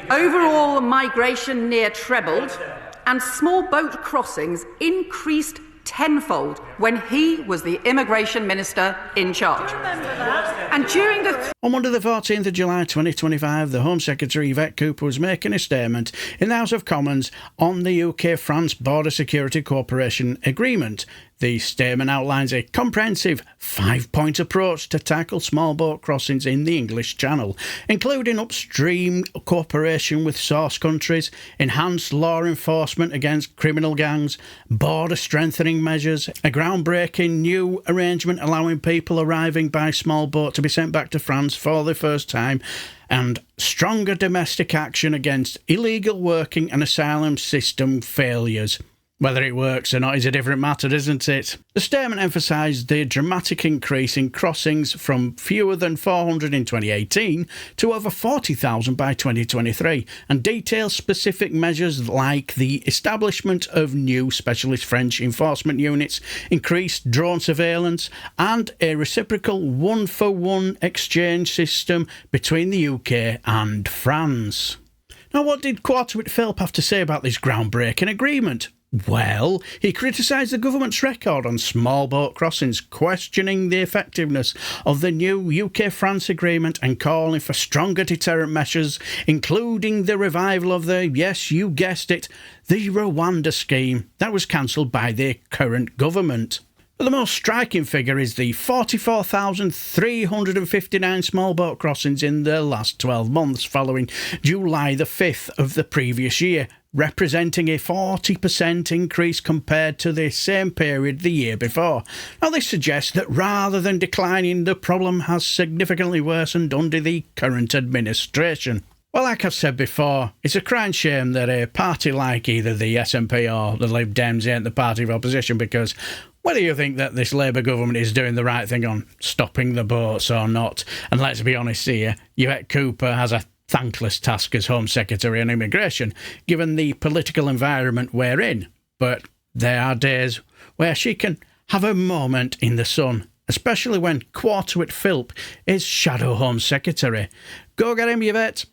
Overall migration near trebled, and small boat crossings increased tenfold when he was the immigration minister in charge. And during the... On Monday the 14th of July 2025, the Home Secretary Yvette Cooper was making a statement in the House of Commons on the UK-France Border Security Cooperation Agreement. The statement outlines a comprehensive 5-point approach to tackle small boat crossings in the English Channel, including upstream cooperation with source countries, enhanced law enforcement against criminal gangs, border strengthening measures, a groundbreaking new arrangement allowing people arriving by small boat to be sent back to France for the first time, and stronger domestic action against illegal working and asylum system failures. Whether it works or not is a different matter, isn't it? The statement emphasised the dramatic increase in crossings from fewer than 400 in 2018 to over 40,000 by 2023, and detailed specific measures like the establishment of new specialist French enforcement units, increased drone surveillance, and a reciprocal one-for-one exchange system between the UK and France. Now, what did Quarter-wit Philp have to say about this groundbreaking agreement? Well, he criticised the government's record on small boat crossings, questioning the effectiveness of the new UK-France agreement and calling for stronger deterrent measures, including the revival of the, yes, you guessed it, the Rwanda scheme that was cancelled by the current government. But the most striking figure is the 44,359 small boat crossings in the last 12 months following July the 5th of the previous year, representing a 40% increase compared to the same period the year before. Now, this suggests that rather than declining, the problem has significantly worsened under the current administration. Well, like I've said before, it's a crying shame that a party like either the SNP or the Lib-Dems ain't the party of opposition, because whether you think that this Labour government is doing the right thing on stopping the boats or not, and let's be honest here, Yvette Cooper has a thankless task as Home Secretary on Immigration, given the political environment we're in. But there are days where she can have a moment in the sun, especially when Quarter-wit Philp is Shadow Home Secretary. Go get him, Yvette.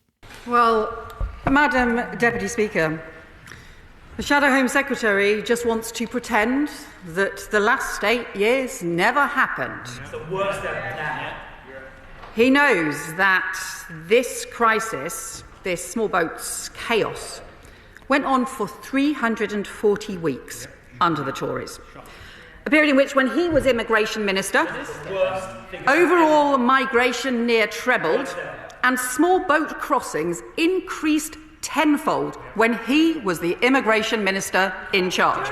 Well, Madam Deputy Speaker, the Shadow Home Secretary just wants to pretend that the last 8 years never happened. It's the worst ever now. He knows that this crisis, this small boats chaos, went on for 340 weeks under the Tories. A period in which, when he was Immigration Minister, overall migration near trebled, and small boat crossings increased tenfold when he was the Immigration Minister in charge.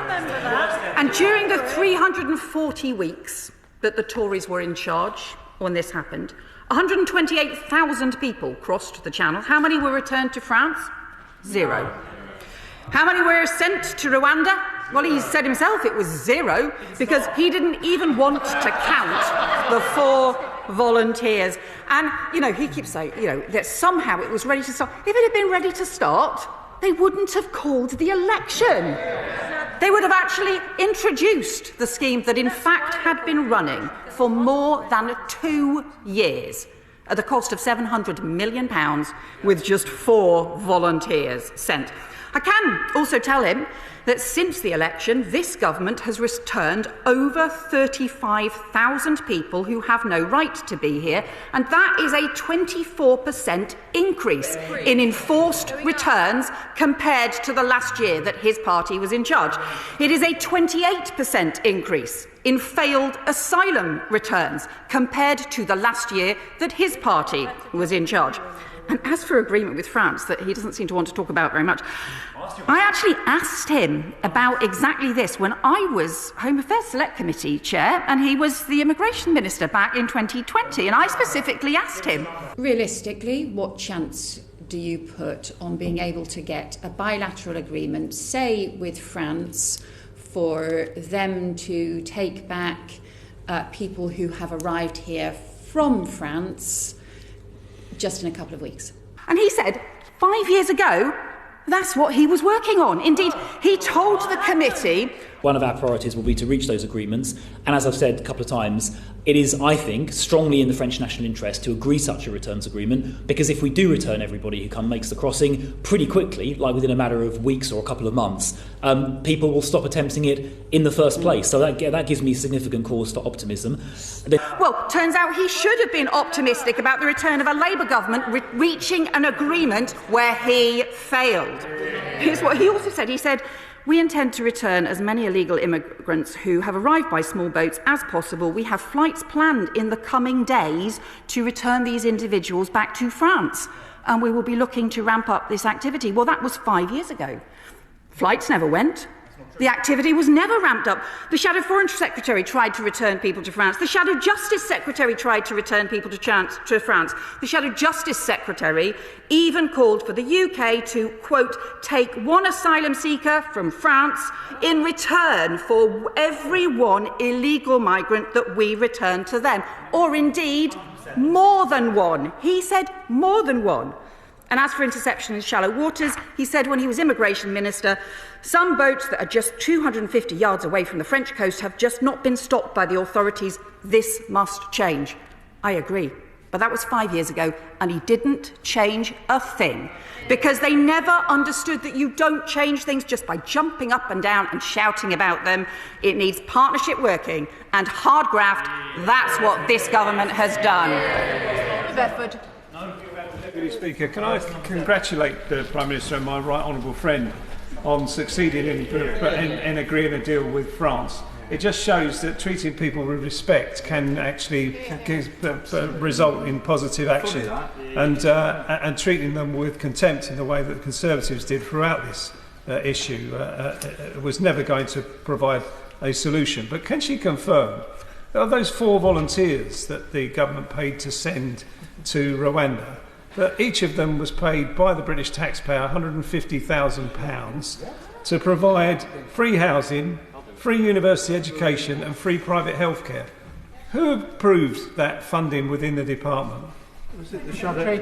And during the 340 weeks that the Tories were in charge when this happened, 128,000 people crossed the Channel. How many were returned to France? 0. How many were sent to Rwanda? Well, he said himself it was 0, because he didn't even want to count the 4 volunteers. And, he keeps saying, that somehow it was ready to start. If it had been ready to start, they wouldn't have called the election. They would have actually introduced the scheme that in fact had been running for more than 2 years at the cost of £700 million with just 4 volunteers sent. I can also tell him that since the election, this government has returned over 35,000 people who have no right to be here, and that is a 24% increase in enforced returns compared to the last year that his party was in charge. It is a 28% increase in failed asylum returns compared to the last year that his party was in charge. And as for agreement with France, that he doesn't seem to want to talk about very much, I actually asked him about exactly this when I was Home Affairs Select Committee Chair and he was the Immigration Minister back in 2020, and I specifically asked him. Realistically, what chance do you put on being able to get a bilateral agreement, say with France, for them to take back people who have arrived here from France just in a couple of weeks? And he said 5 years ago, that's what he was working on. Indeed, he told the committee One of our priorities will be to reach those agreements, and as I've said a couple of times, it is, I think, strongly in the French national interest to agree such a returns agreement, because if we do return everybody who makes the crossing pretty quickly, like within a matter of weeks or a couple of months, people will stop attempting it in the first place. So that gives me significant cause for optimism. Well, turns out he should have been optimistic about the return of a Labour government reaching an agreement where he failed. Here's what he also said. He said, "We intend to return as many illegal immigrants who have arrived by small boats as possible. We have flights planned in the coming days to return these individuals back to France, and we will be looking to ramp up this activity." Well, that was 5 years ago. Flights never went. The activity was never ramped up. The Shadow Foreign Secretary tried to return people to France. The Shadow Justice Secretary tried to return people to France. The Shadow Justice Secretary even called for the UK to, quote, "take one asylum seeker from France in return for every one illegal migrant that we return to them." Or indeed, more than one. He said more than one. And as for interception in shallow waters, he said when he was immigration minister, "Some boats that are just 250 yards away from the French coast have just not been stopped by the authorities. This must change." I agree. But that was 5 years ago, and he didn't change a thing, because they never understood that you don't change things just by jumping up and down and shouting about them. It needs partnership working and hard graft. That's what this government has done. Efford. Deputy Speaker, can I congratulate the Prime Minister and my right honourable friend on succeeding in agreeing a deal with France. It just shows that treating people with respect can actually result in positive action, and treating them with contempt in the way that the Conservatives did throughout this issue was never going to provide a solution. But can she confirm that those 4 volunteers that the government paid to send to Rwanda, that each of them was paid by the British taxpayer £150,000 to provide free housing, free university education and free private healthcare? Who approved that funding within the department? Was it the Shadow?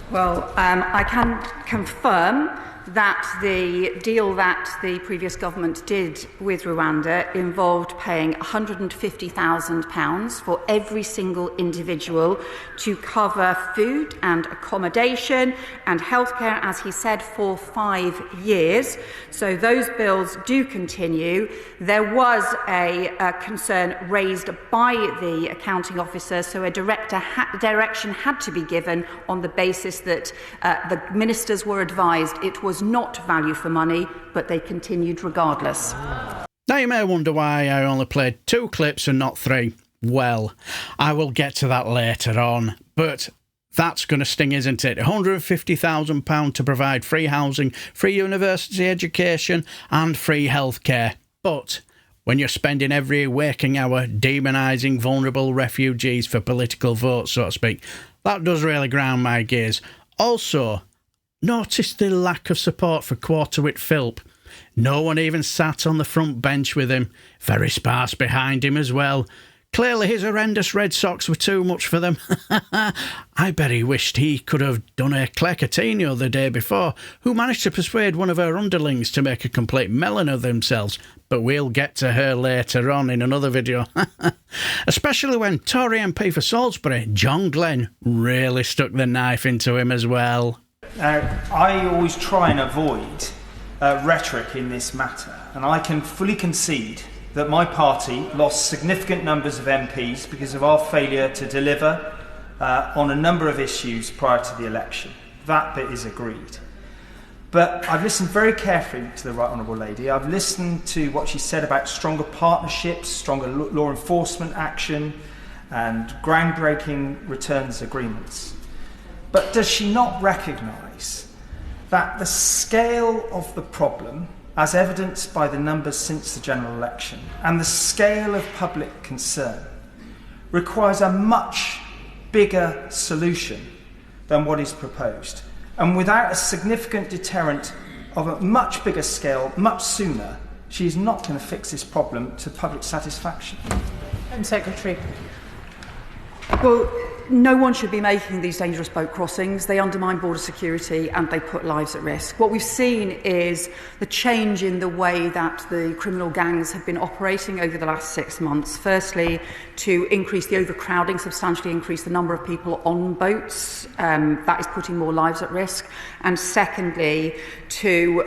Well, I can confirm that the deal that the previous government did with Rwanda involved paying £150,000 for every single individual to cover food and accommodation and healthcare, as he said, for 5 years. So those bills do continue. There was a concern raised by the accounting officer, so a direction had to be given on the basis that the ministers were advised it was not value for money, but they continued regardless. Now you may wonder why I only played 2 clips and not 3. Well, I will get to that later on, but that's going to sting, isn't it? £150,000 to provide free housing, free university education and free healthcare. But when you're spending every waking hour demonising vulnerable refugees for political votes, so to speak, that does really grind my gears. Also, notice the lack of support for quarter-wit Philp. No one even sat on the front bench with him. Very sparse behind him as well. Clearly his horrendous Red Sox were too much for them. I bet he wished he could have done a Claire Coutinho the day before, who managed to persuade one of her underlings to make a complete melon of themselves. But we'll get to her later on in another video. Especially when Tory MP for Salisbury, John Glen, really stuck the knife into him as well. Now, I always try and avoid rhetoric in this matter, and I can fully concede that my party lost significant numbers of MPs because of our failure to deliver on a number of issues prior to the election. That bit is agreed. But I've listened very carefully to the Right Honourable Lady. I've listened to what she said about stronger partnerships, stronger law enforcement action, and groundbreaking returns agreements. But does she not recognise that the scale of the problem, as evidenced by the numbers since the general election, and the scale of public concern, requires a much bigger solution than what is proposed? And without a significant deterrent of a much bigger scale, much sooner, she is not going to fix this problem to public satisfaction. Home Secretary. Well, No one should be making these dangerous boat crossings. They undermine border security and they put lives at risk. What we've seen is the change in the way that the criminal gangs have been operating over the last 6 months. Firstly, to increase the overcrowding, substantially increase the number of people on boats. That is putting more lives at risk. And secondly, to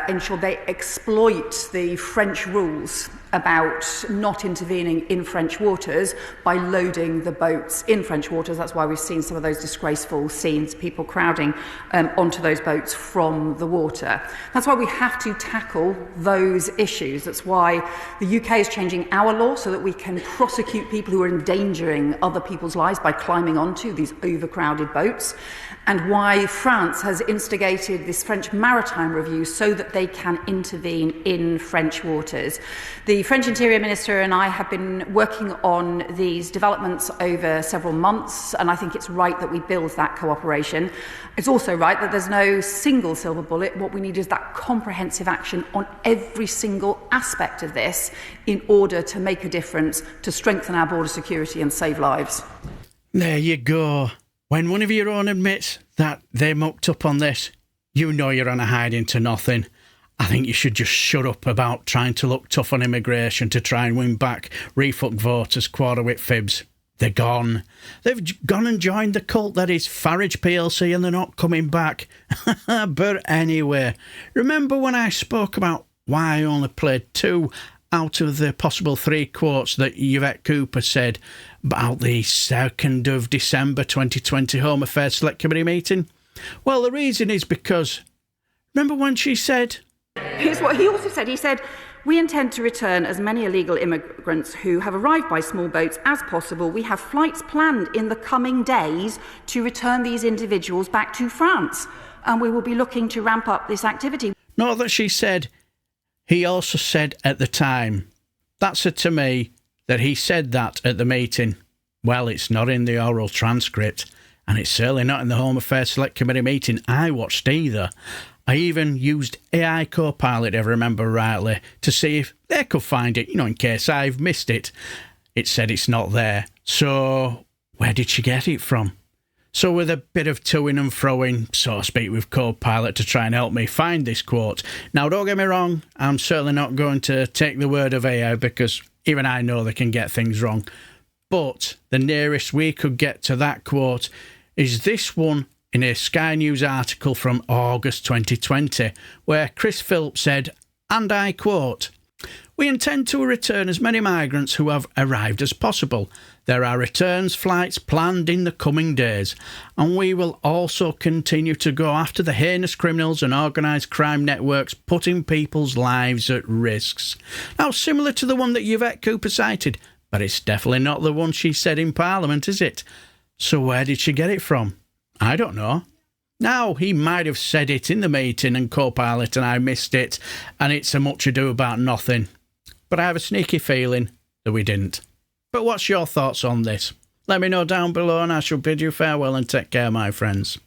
ensure they exploit the French rules about not intervening in French waters by loading the boats in French waters. That's why we've seen some of those disgraceful scenes, people crowding onto those boats from the water. That's why we have to tackle those issues. That's why the UK is changing our law so that we can prosecute people who are endangering other people's lives by climbing onto these overcrowded boats, and why France has instigated this French maritime review so that they can intervene in French waters. The French Interior Minister and I have been working on these developments over several months, and I think it's right that we build that cooperation. It's also right that there's no single silver bullet. What we need is that comprehensive action on every single aspect of this in order to make a difference, to strengthen our border security and save lives. There you go. When one of your own admits that they mucked up on this, you know you're on a hiding to nothing. I think you should just shut up about trying to look tough on immigration to try and win back refuck voters, quarter-wit fibs. They're gone. They've gone and joined the cult that is Farage PLC, and they're not coming back. But anyway, remember when I spoke about why I only played 2 out of the possible 3 quotes that Yvette Cooper said about the 2nd of December 2020 Home Affairs Select Committee meeting? Well, the reason is because, remember when she said... Here's what he also said. He said, "We intend to return as many illegal immigrants who have arrived by small boats as possible. We have flights planned in the coming days to return these individuals back to France, and we will be looking to ramp up this activity." Not that she said, he also said at the time. That said to me that he said that at the meeting. Well, it's not in the oral transcript, and it's certainly not in the Home Affairs Select Committee meeting I watched either. I even used AI Copilot, if I remember rightly, to see if they could find it, in case I've missed it. It said it's not there. So, where did she get it from? So with a bit of toing and froing, so to speak, with Copilot to try and help me find this quote. Now, don't get me wrong, I'm certainly not going to take the word of AI because even I know they can get things wrong. But the nearest we could get to that quote is this one in a Sky News article from August 2020, where Chris Philp said, and I quote, "We intend to return as many migrants who have arrived as possible. There are returns flights planned in the coming days, and we will also continue to go after the heinous criminals and organised crime networks putting people's lives at risks." Now, similar to the one that Yvette Cooper cited, but it's definitely not the one she said in Parliament, is it? So where did she get it from? I don't know. Now, he might have said it in the meeting and Copilot and I missed it, and it's a much ado about nothing. But I have a sneaky feeling that we didn't. But what's your thoughts on this? Let me know down below, and I shall bid you farewell and take care, my friends.